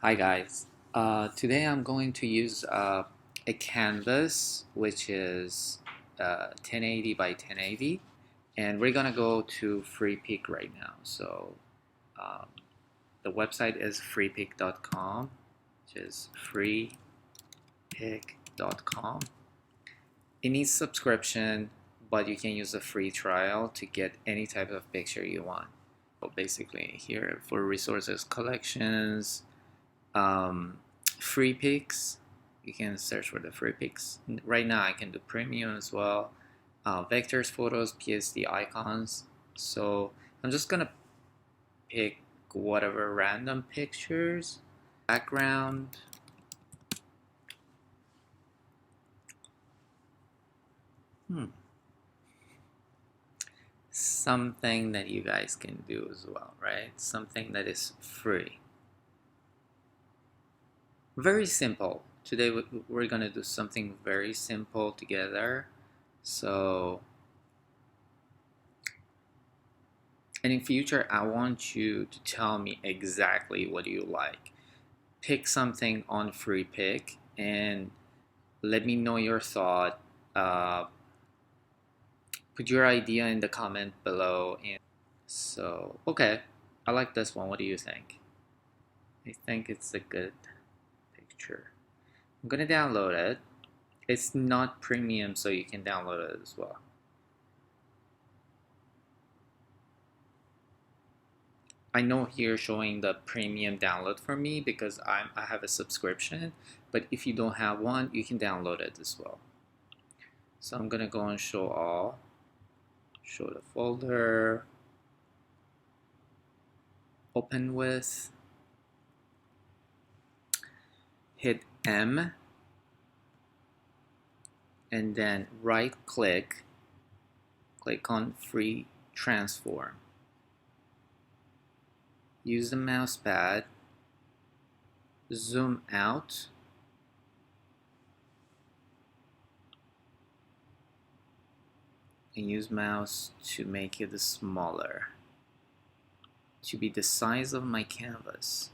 Hi guys. Today I'm going to use a canvas which is 1080 by 1080, and we're gonna go to FreePic right now. So um, the website is freepik.com, which is freepik.com. It needs subscription, but you can use a free trial to get any type of picture you want. So basically here for resources, collections, um, free pics. You can search for the free pics. Right now I can do premium as well. Vectors, photos, PSD icons. So I'm just gonna pick whatever random pictures. Background. Something that you guys can do as well, right? Something that is free. Very simple. Today we're gonna do something very simple together. So, and in future, I want you to tell me exactly what you like. Pick something on free pick and let me know your thought. Uh, put your idea in the comment below. And so, okay, I like this one. What do you think? I think it's a good picture. I'm gonna download it. It's not premium, so you can download it as well. I know here showing the premium download for me because I have a subscription, but if you don't have one, you can download it as well. So I'm gonna go and show all, show the folder, open with, hit M, and then right click, click on free transform. Use the mouse pad, zoom out, and use mouse to make it smaller, to be the size of my canvas.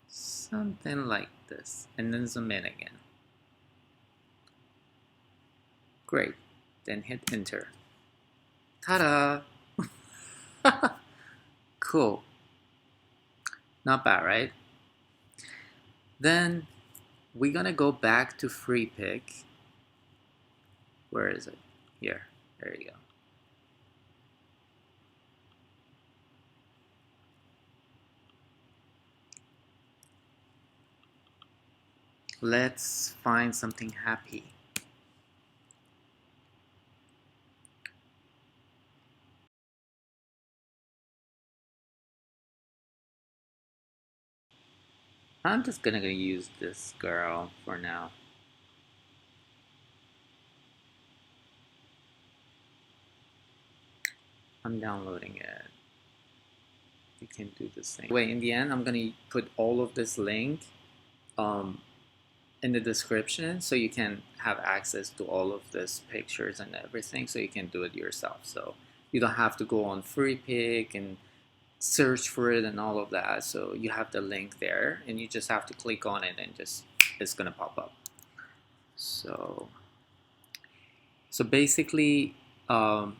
Something like this, and then zoom in again. Great, then hit enter. Ta-da! Cool. Not bad, right? Then we're gonna go back to free pick. Where is it? Here. There you go. Let's find something happy. I'm just gonna use this girl for now. I'm downloading it. You can do the same. Wait, in the end, I'm gonna put all of this link in the description so you can have access to all of this pictures and everything, so you can do it yourself. So you don't have to go on free pick and search for it and all of that. So you have the link there and you just have to click on it and just it's gonna pop up. So basically I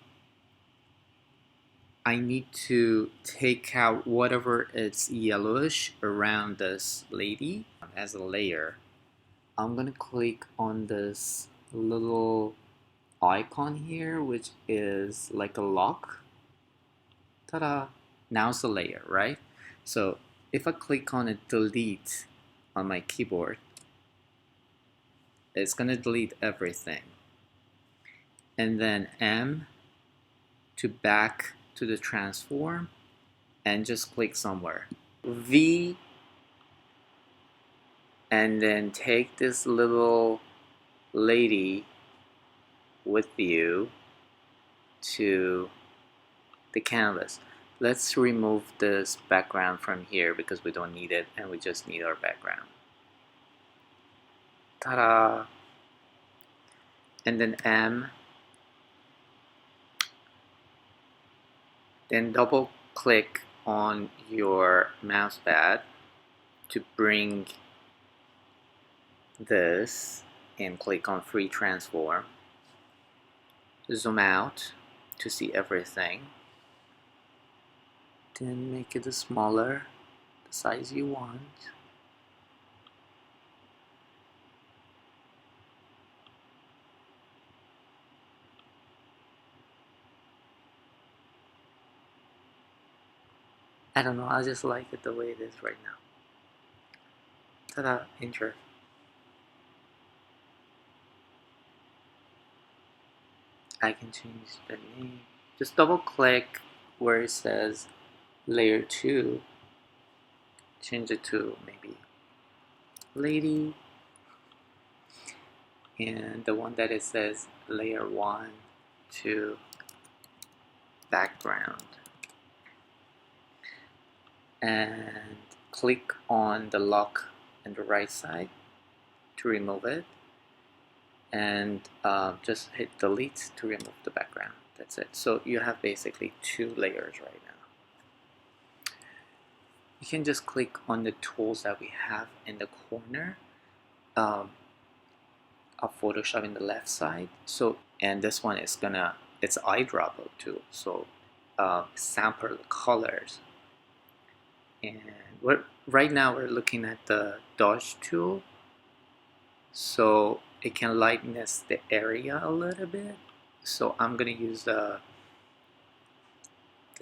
need to take out whatever is yellowish around this lady as a layer. I'm gonna click on this little icon here, which is like a lock. Ta-da! Now it's a layer, right? So if I click on it, delete on my keyboard, it's gonna delete everything. And then M to back to the transform and just click somewhere. V, and then take this little lady with you to the canvas. Let's remove this background from here because we don't need it and we just need our background. Ta-da! And then M, then double click on your mouse pad to bring this and click on free transform. Zoom out to see everything. Then make it smaller, the size you want. I don't know, I just like it the way it is right now. Ta-da, enter. I can change the name. Just double click where it says layer 2. Change it to maybe lady. And the one that it says layer 1 to background. And click on the lock on the right side to remove it. And just hit delete to remove the background. That's it. So you have basically 2 layers right now. You can just click on the tools that we have in the corner of Photoshop in the left side. So, and this one is it's eyedropper tool. So sample the colors. And right now we're looking at the dodge tool. So it can lightness the area a little bit. So I'm gonna use the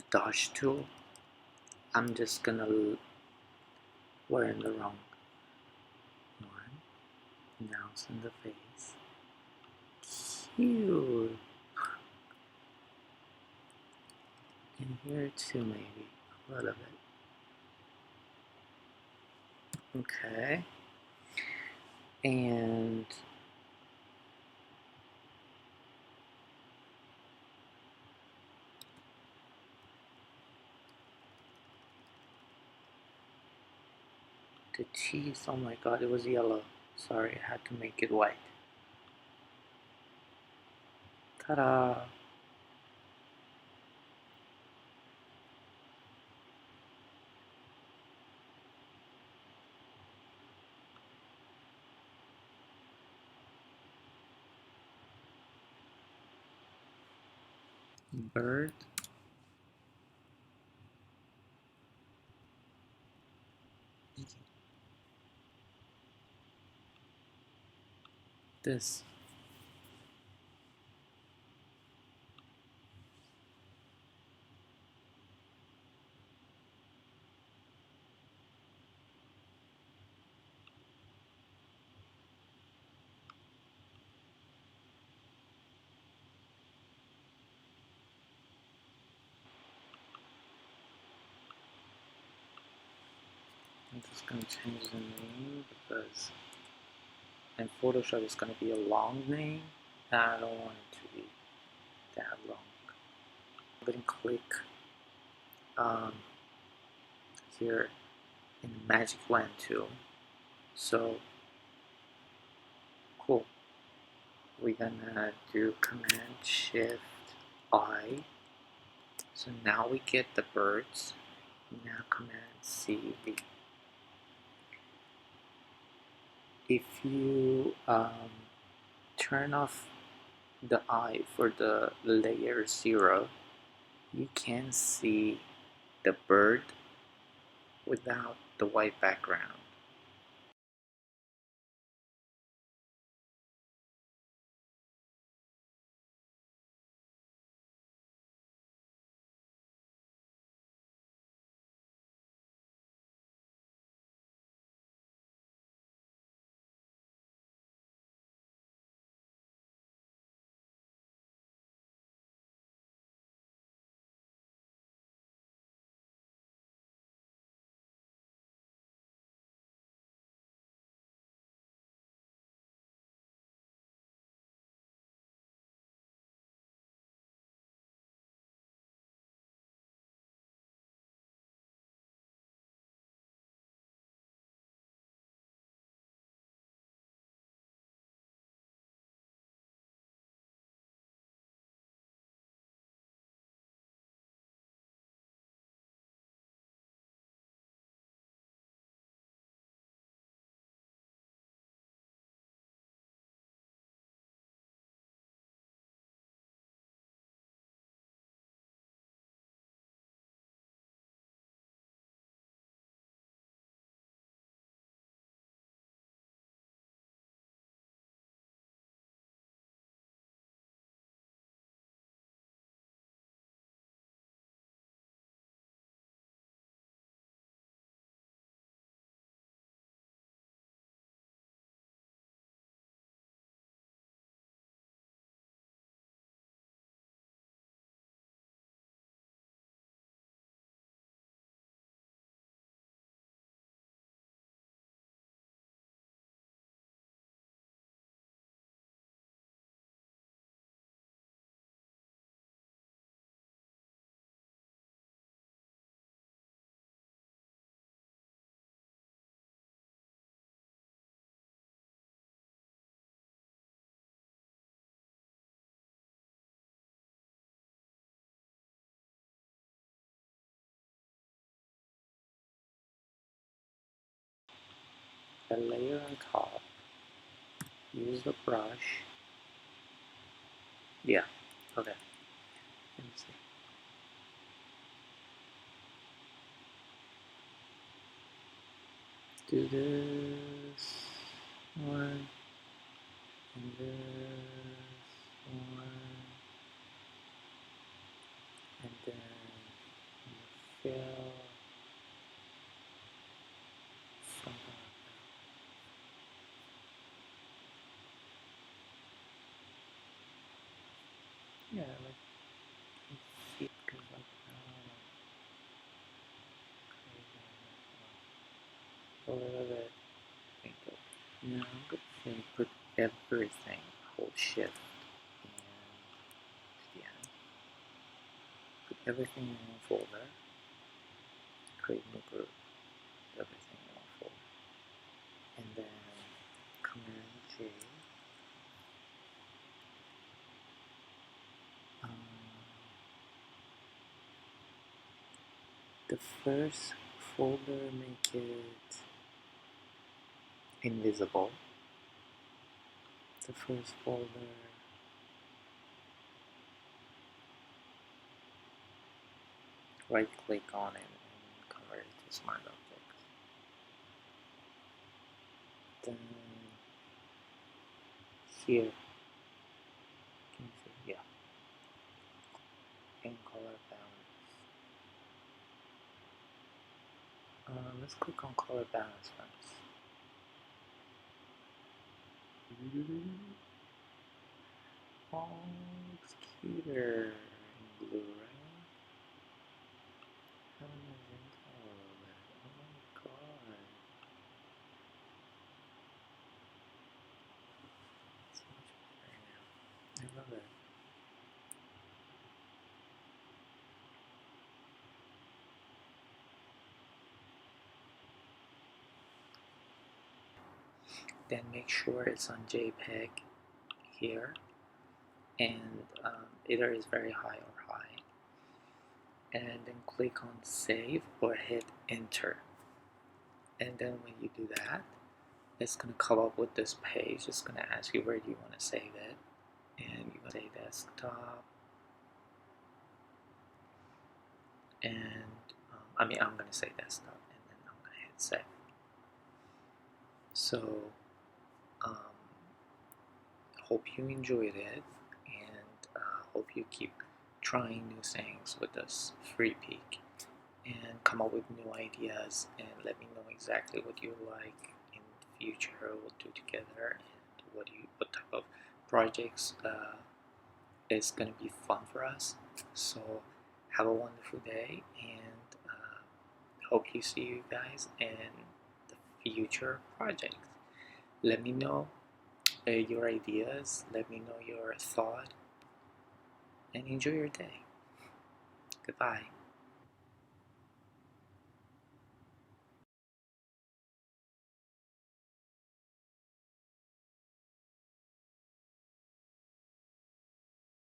dodge tool. I'm just gonna, we're in the wrong one. Now it's in the face. Cute. And here too, maybe a little bit. Okay. And the cheese, oh my god, it was yellow. Sorry, I had to make it white. Ta-da! Bird. This. I'm just gonna change the name because in Photoshop it's gonna be a long name and I don't want it to be that long. I'm gonna click here in the magic wand tool. So cool. We're gonna do Command Shift I. So now we get the birds. Now Command C V. If you turn off the eye for the layer 0, you can see the bird without the white background. a layer on top. Use the brush. Yeah, okay. Let me see. Do this one and this one, and then fill something like that. Yeah, like see, because like a little bit wrinkle. Now I'm gonna say put everything, hold shift, and yeah, put everything in one folder. Create new group. Everything in one folder, and then Command J. Um, the first folder, make it invisible. The first folder, right click on it and convert it to smart objects. Then here, can you see? Yeah, and color balance. Let's click on color balance first. Oh, it's cuter in blue, right? How magenta a little bit. Oh my god. It's much better now. I love it. Then make sure it's on JPEG here, and either is very high or high, and then click on save or hit enter. And then when you do that, it's gonna come up with this page. It's gonna ask you where do you want to save it, and you're gonna say desktop, and I'm gonna say desktop, and then I'm gonna hit save. So hope you enjoyed it, and hope you keep trying new things with this free peek and come up with new ideas, and let me know exactly what you like in the future. We'll do together, and what type of projects is going to be fun for us. So have a wonderful day, and hope you see you guys in the future projects. Let me know your ideas, let me know your thought, and enjoy your day. Goodbye.